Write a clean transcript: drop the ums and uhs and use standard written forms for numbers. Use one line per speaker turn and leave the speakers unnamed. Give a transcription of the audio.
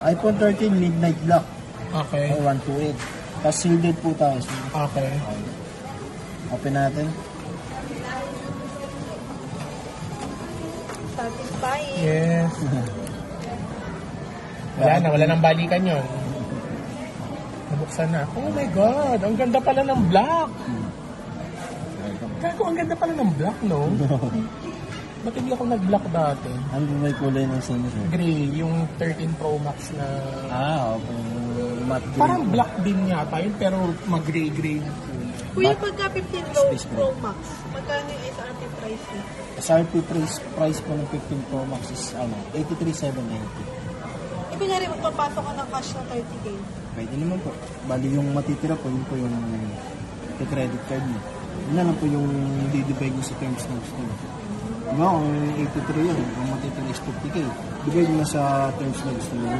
iPhone 13 Midnight Black.
Okay.
Ay, 128. Tapos shielded po tayo.
Okay.
Open natin.
Satisfying.
Yes. Wala nang balikan yun. Nabuksan na. Oh my God! Ang ganda pala ng black! Gago, ang ganda pala ng black, no? Ba't hindi ako nag-black dati?
Ano ba may kulay ng sinus?
Gray, yung 13 Pro Max na...
Okay. Matte green.
Parang black din yata yun, pero mag-gray-gray na po.
Kuya, pagka 15 Pro Max, magkano yung SRP price niya?
SRP price po ng 15 Pro Max is 83,790.
Kunyari, magpapasok ka ng cash na 30K.
Pwede naman po. Bali yung matitira po, yun po yung credit card niyo. Yun na lang po yung di-divide nyo sa terms na gusto nyo. Diba, kung 83 yun, ang matitira is 50K. Divide nyo sa terms na gusto nyo.